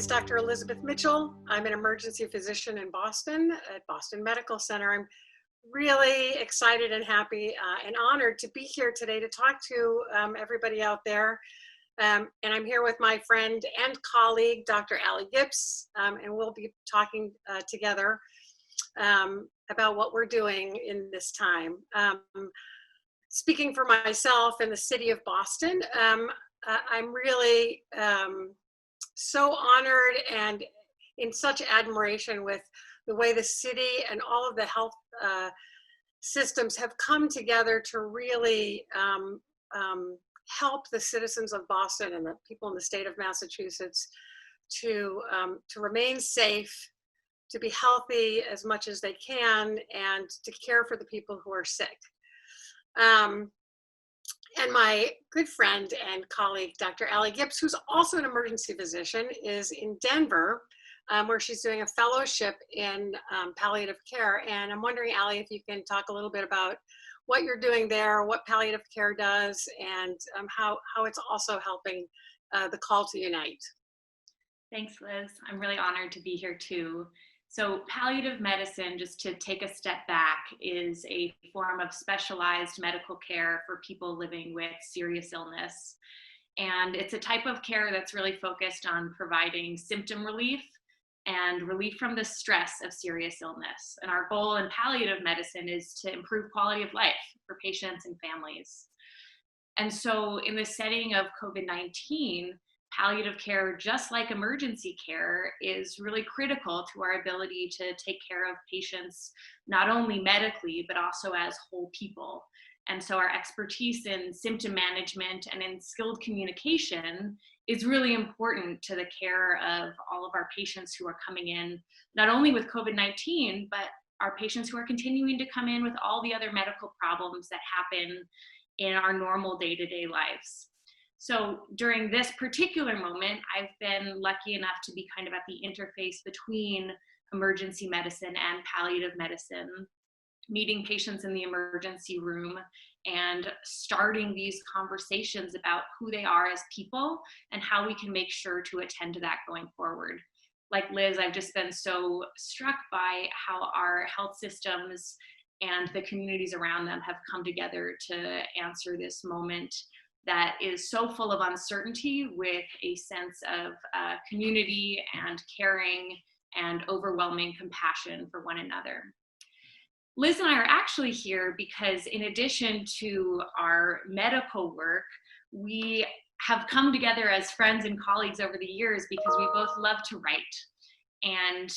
is Dr. Elizabeth Mitchell. I'm an emergency physician in Boston at Boston Medical Center. I'm really excited and happy and honored to be here today to talk to everybody out there. And I'm here with my friend and colleague, Dr. Allie Gips, and we'll be talking together about what we're doing in this time. Speaking for myself in the city of Boston, I'm really so honored and in such admiration with the way the city and all of the health systems have come together to really help the citizens of Boston and the people in the state of Massachusetts to remain safe, to be healthy as much as they can, and to care for the people who are sick. And my good friend and colleague, Dr. Allie Gips, who's also an emergency physician, is in Denver, where she's doing a fellowship in palliative care. And I'm wondering, Allie, if you can talk a little bit about what you're doing there, what palliative care does, and how it's also helping the call to unite. Thanks, Liz. I'm really honored to be here too. So palliative medicine, just to take a step back, is a form of specialized medical care for people living with serious illness. And it's a type of care that's really focused on providing symptom relief and relief from the stress of serious illness. And our goal in palliative medicine is to improve quality of life for patients and families. And so in the setting of COVID-19, palliative care, just like emergency care, is really critical to our ability to take care of patients, not only medically, but also as whole people. And so our expertise in symptom management and in skilled communication is really important to the care of all of our patients who are coming in, not only with COVID-19, but our patients who are continuing to come in with all the other medical problems that happen in our normal day-to-day lives. So during this particular moment, I've been lucky enough to be kind of at the interface between emergency medicine and palliative medicine, meeting patients in the emergency room and starting these conversations about who they are as people and how we can make sure to attend to that going forward. Like Liz, I've just been so struck by how our health systems and the communities around them have come together to answer this moment that is so full of uncertainty with a sense of community and caring and overwhelming compassion for one another. Liz and I are actually here because in addition to our medical work, we have come together as friends and colleagues over the years because we both love to write. And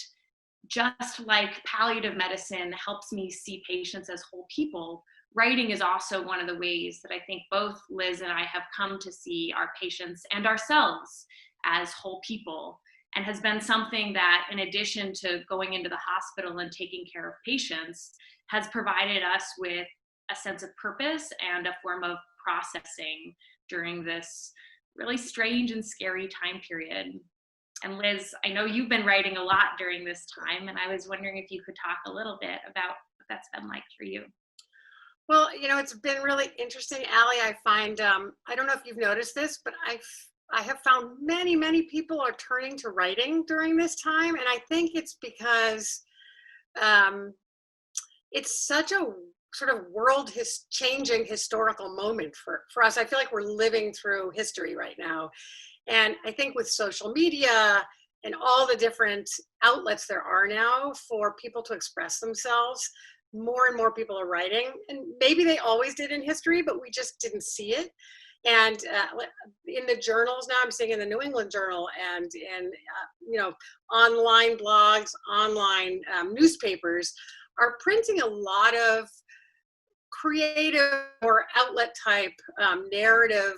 just like palliative medicine helps me see patients as whole people, writing is also one of the ways that I think both Liz and I have come to see our patients and ourselves as whole people, and has been something that, in addition to going into the hospital and taking care of patients, has provided us with a sense of purpose and a form of processing during this really strange and scary time period. And Liz, I know you've been writing a lot during this time, and I was wondering if you could talk a little bit about what that's been like for you. Well, you know, it's been really interesting, Allie. I find, I don't know if you've noticed this, but I have found many people are turning to writing during this time. And I think it's because it's such a sort of changing historical moment for us. I feel like we're living through history right now. And I think with social media and all the different outlets there are now for people to express themselves, more and more people are writing, and maybe they always did in history, but we just didn't see it. And in the journals now, I'm seeing in the New England Journal and in online blogs, online newspapers are printing a lot of creative or outlet type narrative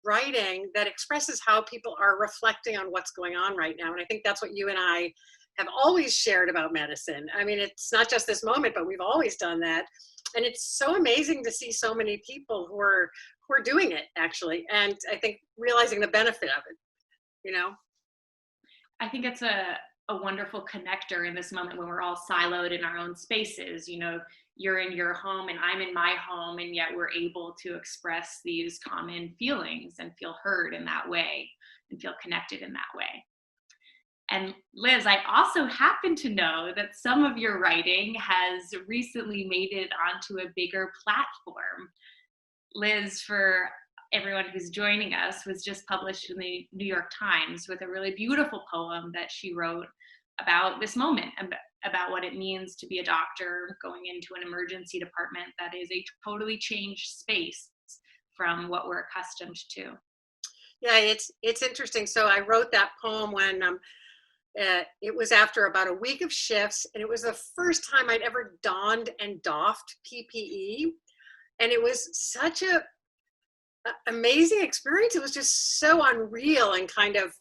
writing that expresses how people are reflecting on what's going on right now. And I think that's what you and I have always shared about medicine. I mean, it's not just this moment, but we've always done that. And it's so amazing to see so many people who are doing it, actually. And I think realizing the benefit of it, you know? I think it's a wonderful connector in this moment when we're all siloed in our own spaces. You know, you're in your home and I'm in my home, and yet we're able to express these common feelings and feel heard in that way and feel connected in that way. And Liz, I also happen to know that some of your writing has recently made it onto a bigger platform. Liz, for everyone who's joining us, was just published in the New York Times with a really beautiful poem that she wrote about this moment, about what it means to be a doctor going into an emergency department that is a totally changed space from what we're accustomed to. Yeah, it's interesting. So I wrote that poem when it was after about a week of shifts, and it was the first time I'd ever donned and doffed PPE, and it was such amazing experience. It was just so unreal and kind of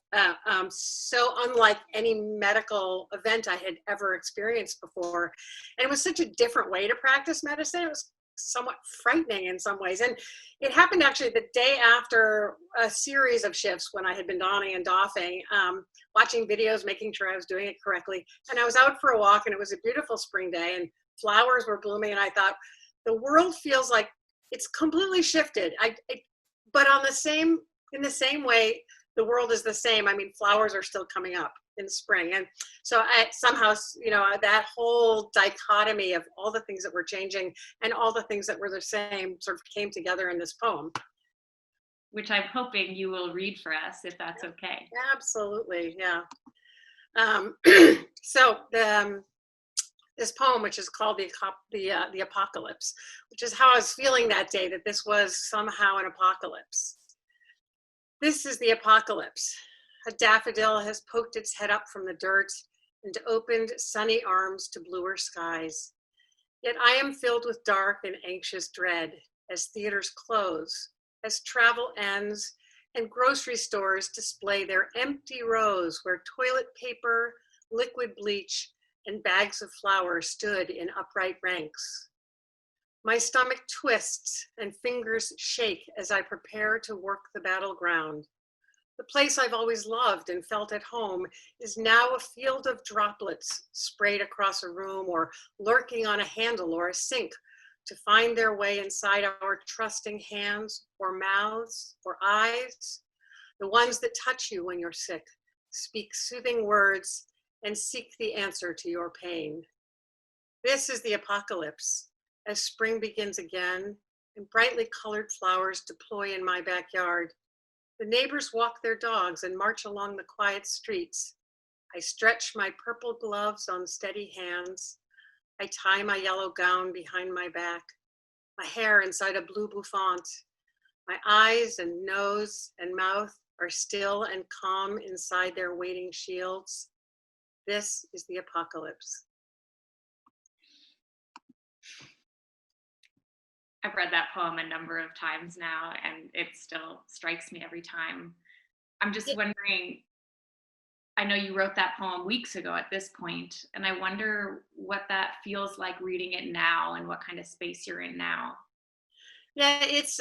so unlike any medical event I had ever experienced before. And it was such a different way to practice medicine. It was somewhat frightening in some ways. And it happened actually the day after a series of shifts when I had been donning and doffing, watching videos, making sure I was doing it correctly. And I was out for a walk, and it was a beautiful spring day, and flowers were blooming. And I thought, the world feels like it's completely shifted. But in the same way, the world is the same. I mean, flowers are still coming up in spring. And so somehow, that whole dichotomy of all the things that were changing and all the things that were the same sort of came together in this poem. Which I'm hoping you will read for us, if that's okay. Absolutely, yeah. So this poem, which is called the Apocalypse, which is how I was feeling that day, that this was somehow an apocalypse. This is the apocalypse. A daffodil has poked its head up from the dirt and opened sunny arms to bluer skies. Yet I am filled with dark and anxious dread as theaters close, as travel ends, and grocery stores display their empty rows where toilet paper, liquid bleach, and bags of flour stood in upright ranks. My stomach twists and fingers shake as I prepare to work the battleground. The place I've always loved and felt at home is now a field of droplets sprayed across a room or lurking on a handle or a sink to find their way inside our trusting hands or mouths or eyes, the ones that touch you when you're sick, speak soothing words, and seek the answer to your pain. This is the apocalypse, as spring begins again and brightly colored flowers deploy in my backyard. The neighbors walk their dogs and march along the quiet streets. I stretch my purple gloves on steady hands. I tie my yellow gown behind my back, my hair inside a blue bouffant. My eyes and nose and mouth are still and calm inside their waiting shields. This is the apocalypse. I've read that poem a number of times now, and it still strikes me every time. I'm just wondering, I know you wrote that poem weeks ago at this point, and I wonder what that feels like reading it now and what kind of space you're in now. Yeah, it's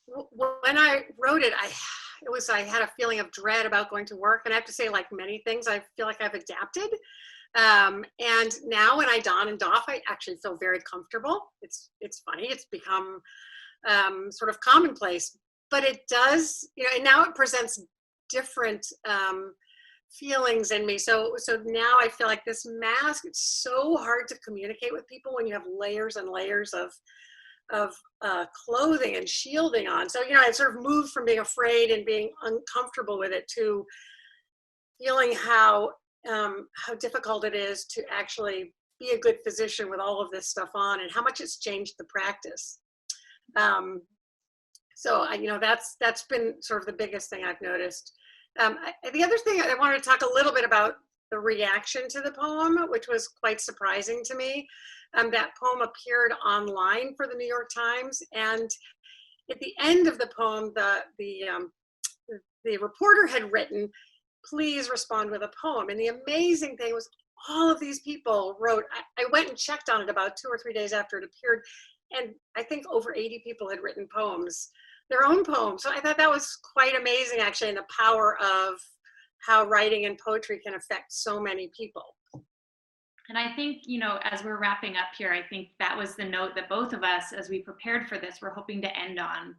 when I wrote it, I had a feeling of dread about going to work, and I have to say, like many things, I feel like I've adapted. And now when I don and doff, I actually feel very comfortable. It's funny. It's become sort of commonplace, but it does, and now it presents different feelings in me. So now I feel like this mask, it's so hard to communicate with people when you have layers and layers of clothing and shielding on. So, I sort of moved from being afraid and being uncomfortable with it to feeling how difficult it is to actually be a good physician with all of this stuff on, and how much it's changed the practice. So that's been sort of the biggest thing I've noticed. The other thing I wanted to talk a little bit about, the reaction to the poem, which was quite surprising to me. That poem appeared online for the New York Times, and at the end of the poem, the reporter had written, "Please respond with a poem." And the amazing thing was, all of these people wrote. I went and checked on it about 2 or 3 days after it appeared, and I think over 80 people had written poems, their own poems. So I thought that was quite amazing, actually, and the power of how writing and poetry can affect so many people. And I think, as we're wrapping up here, I think that was the note that both of us, as we prepared for this, were hoping to end on.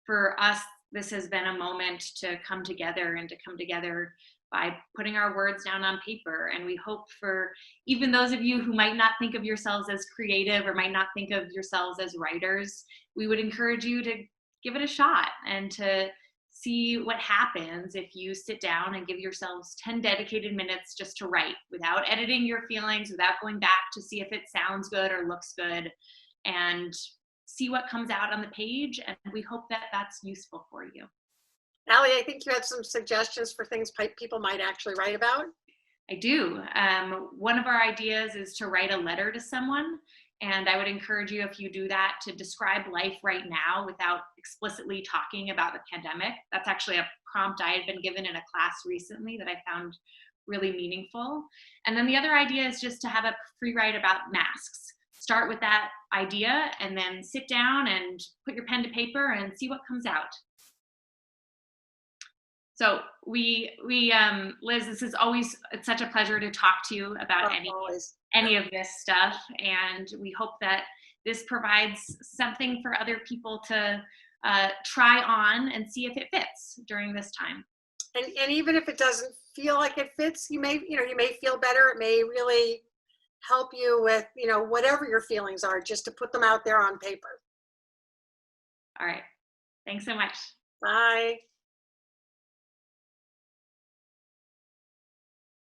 For us, this has been a moment to come together, and to come together by putting our words down on paper. And we hope for even those of you who might not think of yourselves as creative or might not think of yourselves as writers, we would encourage you to give it a shot and to see what happens if you sit down and give yourselves 10 dedicated minutes just to write without editing your feelings, without going back to see if it sounds good or looks good, and see what comes out on the page. And we hope that that's useful for you. Allie, I think you had some suggestions for things people might actually write about. I do. One of our ideas is to write a letter to someone. And I would encourage you, if you do that, to describe life right now without explicitly talking about the pandemic. That's actually a prompt I had been given in a class recently that I found really meaningful. And then the other idea is just to have a free write about masks. Start with that idea and then sit down and put your pen to paper and see what comes out. So Liz, this is always, it's such a pleasure to talk to you about any of this stuff. And we hope that this provides something for other people to try on and see if it fits during this time. And even if it doesn't feel like it fits, you may feel better. It may really help you with, whatever your feelings are, just to put them out there on paper. All right. Thanks so much. Bye.